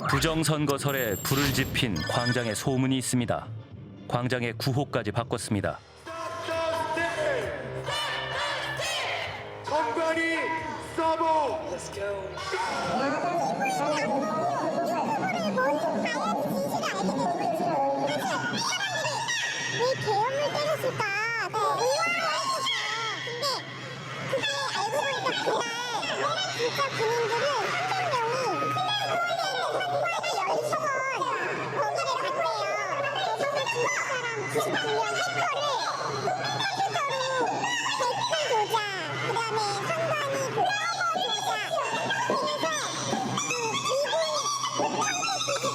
부정선거설에 불을 지핀 광장에 소문이 있습니다. 광장의 구호까지 바꿨습니다. 정관이 서버. 왜 계엄을 때렸을까? 의아했었어요. 근데 그게 알고 보니까 그날 진짜 군인들은 300명이 서울에 있는 한과의 거기를 갔대요. 그래서 그 중국 사람 99명 해커를 컴퓨터로 댓글 조작, 그다음에 상관이 서버 조작, 그래서 그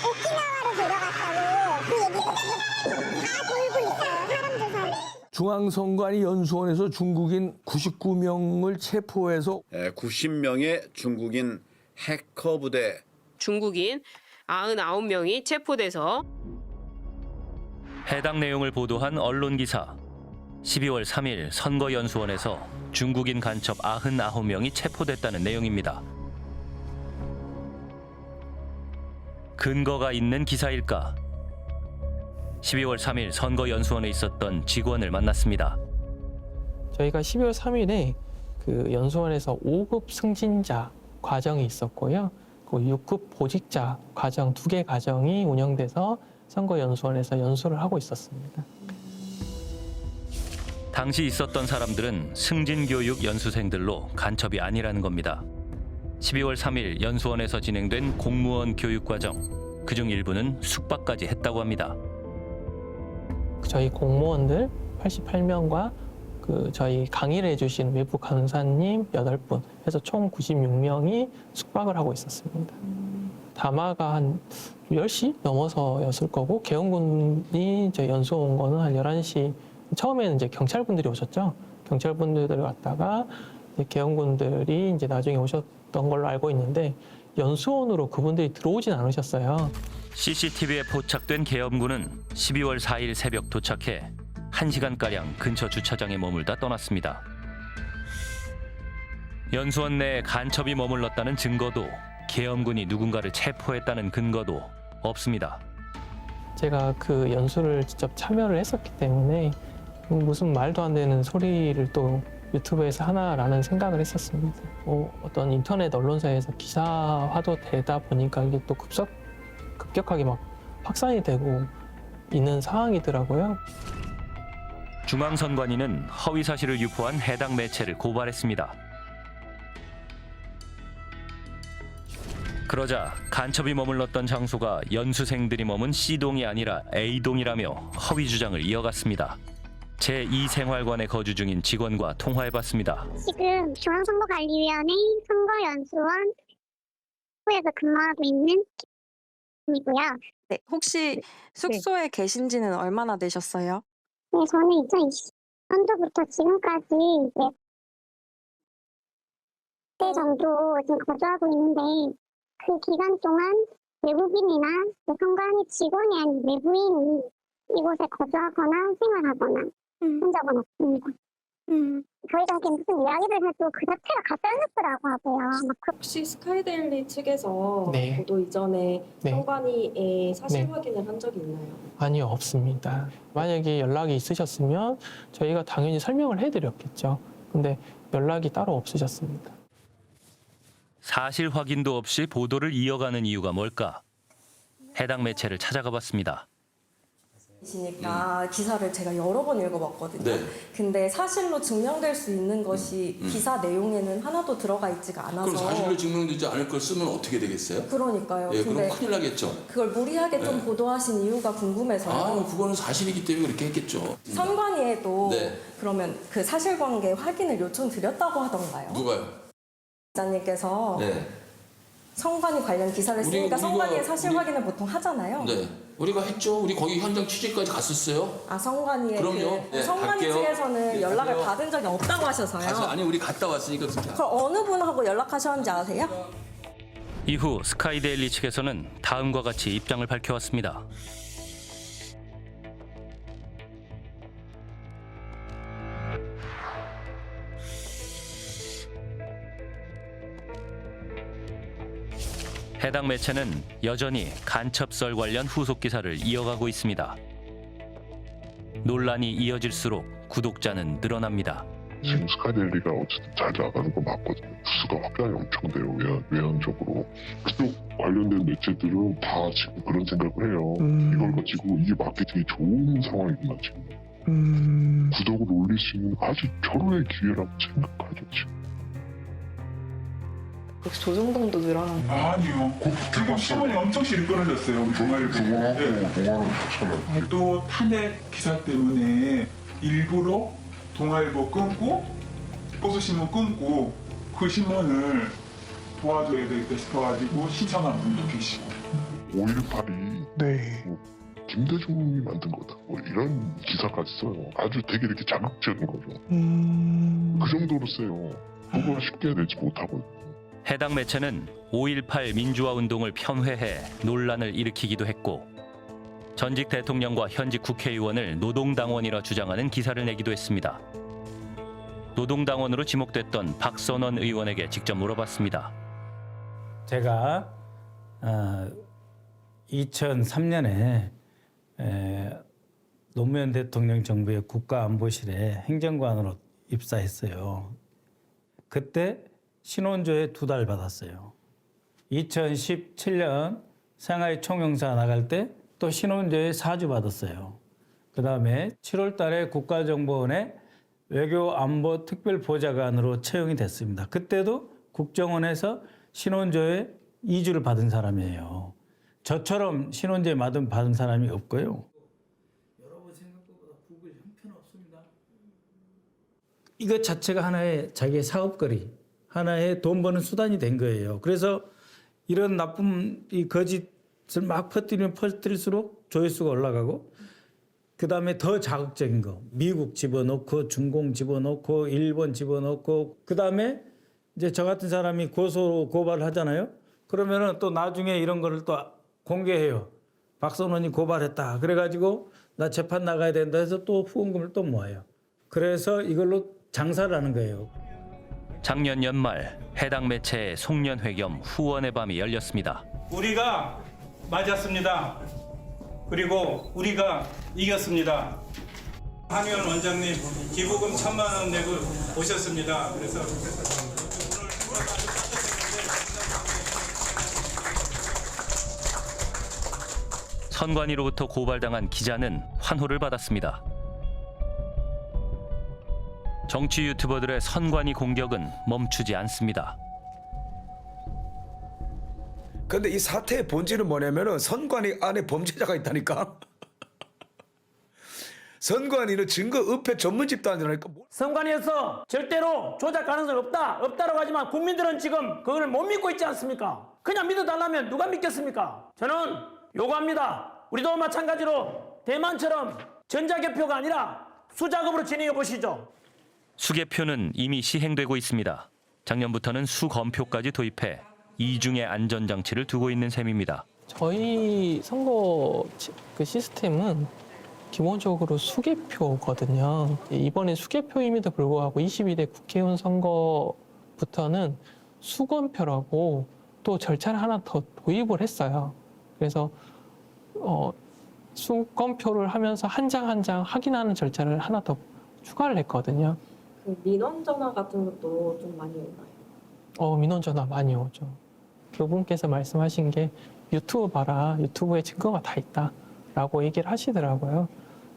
오키나와로 데려갔다고 그 얘기가 지금 다 돌고 있어요. 사람들 사이에. 중앙선관위 연수원에서 중국인 99명을 체포해서 90명의 중국인 해커 부대. 중국인 99명이 체포돼서 해당 내용을 보도한 언론 기사. 12월 3일 선거연수원에서 중국인 간첩 99명이 체포됐다는 내용입니다. 근거가 있는 기사일까? 12월 3일 선거연수원에 있었던 직원을 만났습니다. 저희가 12월 3일에 그 연수원에서 5급 승진자 과정이 있었고요. 그 6급 보직자 과정 2개 과정이 운영돼서 선거연수원에서 연수를 하고 있었습니다. 당시 있었던 사람들은 승진교육 연수생들로 간첩이 아니라는 겁니다. 12월 3일 연수원에서 진행된 공무원 교육과정, 그중 일부는 숙박까지 했다고 합니다. 저희 공무원들 88명과 그 저희 강의를 해주신 외부 강사님 8분 해서 총 96명이 숙박을 하고 있었습니다. 담화가 한 10시 넘어서였을 거고 계엄군이 저희 연수원 온 거는 한 11시. 처음에는 이제 경찰분들이 오셨죠. 경찰분들이 왔다가 이제 계엄군들이 이제 나중에 오셨던 걸로 알고 있는데 연수원으로 그분들이 들어오진 않으셨어요. CCTV에 포착된 계엄군은 12월 4일 새벽 도착해 1시간가량 근처 주차장에 머물다 떠났습니다. 연수원 내에 간첩이 머물렀다는 증거도 계엄군이 누군가를 체포했다는 근거도 없습니다. 제가 그 연수를 직접 참여를 했었기 때문에 무슨 말도 안 되는 소리를 또 유튜브에서 하나라는 생각을 했었습니다. 어떤 인터넷 언론사에서 기사화도 되다 보니까 이게 또 급격하게 막 확산이 되고 있는 상황이더라고요. 중앙선관위는 허위 사실을 유포한 해당 매체를 고발했습니다. 그러자 간첩이 머물렀던 장소가 연수생들이 머문 C동이 아니라 A동이라며 허위 주장을 이어갔습니다. 제2생활관에 거주 중인 직원과 통화해봤습니다. 지금 중앙선거관리위원회 선거연수원 에서 근무하고 있는 이고요. 네, 혹시 숙소에 계신 지는 얼마나 되셨어요? 네, 저는 2020년도부터 지금까지 네 정도 지금 거주하고 있는데 그 기간 동안 외국인이나 선관위 직원이 아닌 외부인이 이곳에 거주하거나 생활하거나 한 적은 없습니다. 저희한테 무슨 이야기를 해도 그 자체가 가짜뉴스라고 하고요. 혹시 스카이데일리 측에서 네. 보도 이전에 네. 선관위에 사실 네. 확인을 한 적이 있나요? 아니요, 없습니다. 만약에 연락이 있으셨으면 저희가 당연히 설명을 해드렸겠죠. 근데 연락이 따로 없으셨습니다. 사실 확인도 없이 보도를 이어가는 이유가 뭘까? 해당 매체를 찾아가 봤습니다. 이시니까 기사를 제가 여러 번 읽어봤거든요. 네. 근데 사실로 증명될 수 있는 것이 기사 내용에는 하나도 들어가 있지가 않아서. 그럼 사실로 증명되지 않을 걸 쓰면 어떻게 되겠어요? 그러니까요. 예, 근데 그럼 큰일 나겠죠. 그걸 무리하게 좀 보도하신 이유가 궁금해서요. 아, 그거는 사실이기 때문에 그렇게 했겠죠. 선관위에도 네. 그러면 그 사실관계 확인을 요청드렸다고 하던가요? 누가요? 기자님께서 네. 선관위 관련 기사를 쓰니까 선관위에 사실 확인을 보통 하잖아요. 네. 우리가 했죠. 우리 거기 현장 취재까지 갔었어요. 아, 선관위에 그럼요. 네, 선관위 갈게요. 측에서는 네, 연락을 갈게요. 받은 적이 없다고 하셔서요. 아니, 우리 갔다 왔으니까 그렇게. 그럼 어느 분하고 연락하셨는지 아세요? 이후 스카이데일리 측에서는 다음과 같이 입장을 밝혀왔습니다. 해당 매체는 여전히 간첩설 관련 후속 기사를 이어가고 있습니다. 논란이 이어질수록 구독자는 늘어납니다. 지금 스카이데일리가 어쨌든 잘 나가는 거 맞거든요. 수가 확장이 엄청 돼요. 외연적으로. 그쪽 관련된 매체들은 다 지금 그런 생각을 해요. 이걸 가지고 이게 마케팅이 좋은 상황이구나 지금. 구독을 올릴 수 있는 아주 절호의 기회라고 생각하죠 지금. 조정동도 늘어난 거. 아니요. 지금 신문이 엄청 시끌어졌어요. 우리 동아일보. 또 탄핵 기사 때문에 일부러 동아일보 끊고 보수신문 끊고 그 신문을 도와줘야 되겠다 싶어가지고 신청한 분도 계시고. 5.18이 김대중이 만든 거다. 뭐 이런 기사까지 써요. 아주 되게 이렇게 자극적인 거죠. 그 정도로 써요. 그걸 쉽게 내지 못하거든요. 해당 매체는 5.18 민주화 운동을 편회해 논란을 일으키기도 했고 전직 대통령과 현직 국회의원을 노동당원이라 주장하는 기사를 내기도 했습니다. 노동당원으로 지목됐던 박선원 의원에게 직접 물어봤습니다. 제가 2003년에 노무현 대통령 정부의 국가안보실에 행정관으로 입사했어요. 그때 신원조회 2달 받았어요. 2017년 상하이 총영사 나갈 때 또 신원조회 4주 받았어요. 그 다음에 7월 달에 국가정보원에 외교안보 특별보좌관으로 채용이 됐습니다. 그때도 국정원에서 신원조회 2주를 받은 사람이에요. 저처럼 신원조회 받은 사람이 없고요. 여러분 생각보다 구글 형편없습니다. 이것 자체가 하나의 자기의 사업거리, 하나의 돈 버는 수단이 된 거예요. 그래서 이런 나쁜 이 거짓을 막 퍼뜨릴수록 조회수가 올라가고 그다음에 더 자극적인 거 미국 집어넣고 중공 집어넣고 일본 집어넣고 그다음에 이제 저 같은 사람이 고발을 하잖아요. 그러면은 또 나중에 이런 거를 또 공개해요. 박선원이 고발했다. 그래가지고 나 재판 나가야 된다 해서 또 후원금을 또 모아요. 그래서 이걸로 장사를 하는 거예요. 작년 연말 해당 매체의 송년회 겸 후원의 밤이 열렸습니다. 우리가 맞았습니다. 그리고 우리가 이겼습니다. 한의원 원장님 기부금 1,000만 원 내고 오셨습니다. 그래서 선관위로부터 고발당한 기자는 환호를 받았습니다. 정치 유튜버들의 선관위 공격은 멈추지 않습니다. 근데 이 사태의 본질은 뭐냐면은 선관위 안에 범죄자가 있다니까. 선관위는 증거 은폐 전문 집단이라니까. 선관위에서 절대로 조작 가능성이 없다라고 하지만 국민들은 지금 그걸 못 믿고 있지 않습니까? 그냥 믿어달라면 누가 믿겠습니까? 저는 요구합니다. 우리도 마찬가지로 대만처럼 전자개표가 아니라 수작업으로 진행해 보시죠. 수개표는 이미 시행되고 있습니다. 작년부터는 수검표까지 도입해 이중의 안전장치를 두고 있는 셈입니다. 저희 선거 그 시스템은 기본적으로 수개표거든요. 이번에 수개표임에도 불구하고 22대 국회의원 선거부터는 수검표라고 또 절차를 하나 더 도입을 했어요. 그래서 수검표를 하면서 한 장 한 장 확인하는 절차를 하나 더 추가를 했거든요. 그 민원 전화 같은 것도 좀 많이 오나요? 민원 전화 많이 오죠. 그분께서 말씀하신 게 유튜브 봐라, 유튜브에 증거가 다 있다라고 얘기를 하시더라고요.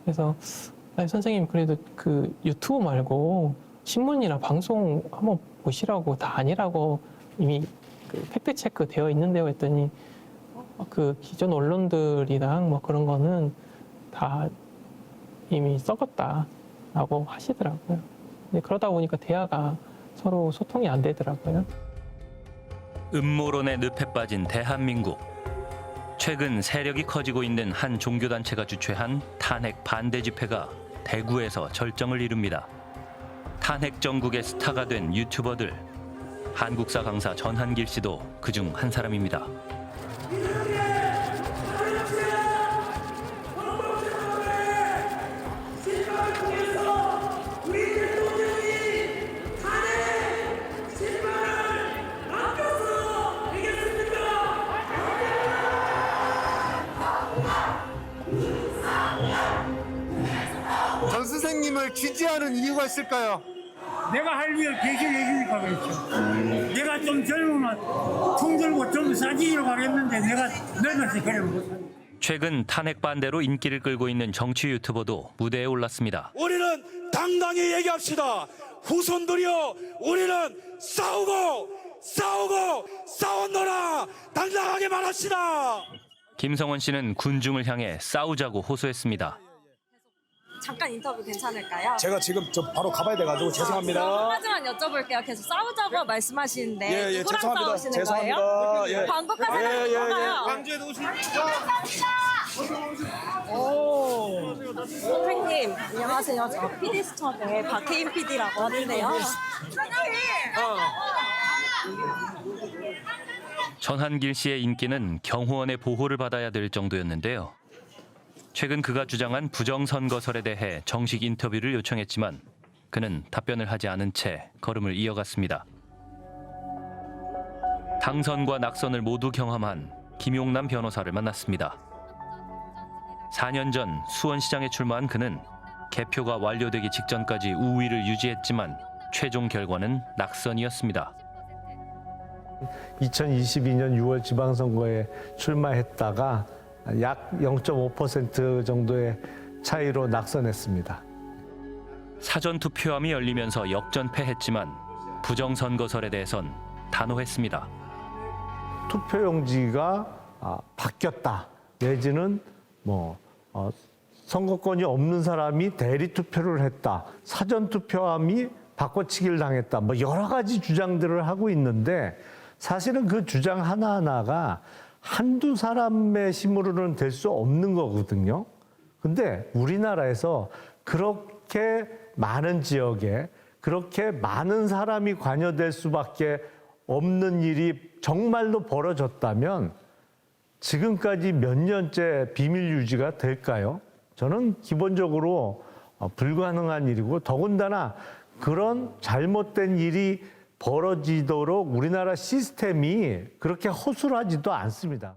그래서 아니, 선생님 그래도 그 유튜브 말고 신문이나 방송 한번 보시라고 다 아니라고 이미 그 팩트 체크 되어 있는데요 했더니 그 기존 언론들이랑 뭐 그런 거는 다 이미 썩었다라고 하시더라고요. 근데 그러다 보니까 대화가 서로 소통이 안 되더라고요. 음모론의 늪에 빠진 대한민국. 최근 세력이 커지고 있는 한 종교단체가 주최한 탄핵 반대 집회가 대구에서 절정을 이룹니다. 탄핵 정국의 스타가 된 유튜버들. 한국사 강사 전한길 씨도 그중 한 사람입니다. 이걸 지지하는 이유가 있을까요? 내가 할 일을 대신해 주니까 그렇죠. 내가 좀 젊으면 총들고 좀 싸지기로 가겠는데 내가 늙어서 그래 못하니까. 최근 탄핵 반대로 인기를 끌고 있는 정치 유튜버도 무대에 올랐습니다. 우리는 당당히 얘기합시다. 후손들이여, 우리는 싸웠노라. 당당하게 말합시다. 김성원 씨는 군중을 향해 싸우자고 호소했습니다. 잠깐 인터뷰 괜찮을까요? 제가 지금 바로 가봐야 돼가지고 죄송합니다. 하지만 여쭤볼게요. 계속 싸우자고 말씀하시는데 예, 누구랑 죄송합니다. 싸우시는 죄송합니다. 거예요? 예. 광고하시는 건가요? 광주에도 오시면 선생님 안녕하세요. 저 PD 수첩의 박혜인 PD라고 하는데요. 전한길 씨의 인기는 경호원의 보호를 받아야 될 정도였는데요. 최근 그가 주장한 부정선거설에 대해 정식 인터뷰를 요청했지만 그는 답변을 하지 않은 채 걸음을 이어갔습니다. 당선과 낙선을 모두 경험한 김용남 변호사를 만났습니다. 4년 전 수원시장에 출마한 그는 개표가 완료되기 직전까지 우위를 유지했지만 최종 결과는 낙선이었습니다. 2022년 6월 지방선거에 출마했다가 약 0.5% 정도의 차이로 낙선했습니다. 사전투표함이 열리면서 역전패했지만 부정선거설에 대해선 단호했습니다. 투표용지가 바뀌었다 내지는 선거권이 없는 사람이 대리투표를 했다, 사전투표함이 바꿔치기를 당했다, 여러 가지 주장들을 하고 있는데 사실은 그 주장 하나하나가 한두 사람의 힘으로는 될 수 없는 거거든요. 근데 우리나라에서 그렇게 많은 지역에 그렇게 많은 사람이 관여될 수밖에 없는 일이 정말로 벌어졌다면 지금까지 몇 년째 비밀 유지가 될까요? 저는 기본적으로 불가능한 일이고, 더군다나 그런 잘못된 일이 벌어지도록 우리나라 시스템이 그렇게 허술하지도 않습니다.